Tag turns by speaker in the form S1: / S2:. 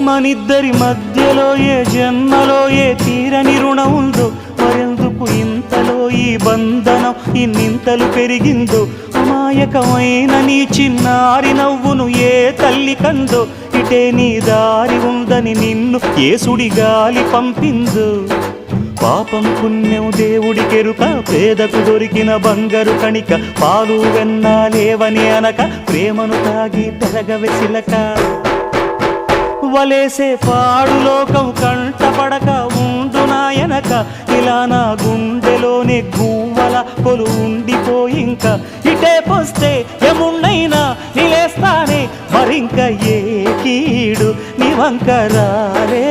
S1: మనిద్దరి మధ్యలో ఏ జన్మలో ఏ తీరని రుణం ఉందో, మరెందుకు ఇంతలో ఈ బంధనం ఇన్నింతలు పెరిగిందో, అమాయకమైన నీ చిన్నారి నవ్వును ఏ తల్లి కందో, ఇటే నీ దారి ఉందని నిన్ను ఏ సుడి గాలి పంపిందో. పాపం పుణ్యం దేవుడికెరుక, పేదకు దొరికిన బంగారు కణిక, పాలు వెన్నాలేవని అనక ప్రేమను తాగి పెరగవెసిలక. వలేసే పాడు లోకం కంటపడక ఉండు నాయనక, ఇలా నా గుండెలోనే గువ్వల కొలు ఉండిపోయింక. ఇటే పోస్తే ఎమున్నైనా నిలేస్తానే, మరింక ఏ కీడు నీ వంక రాలే.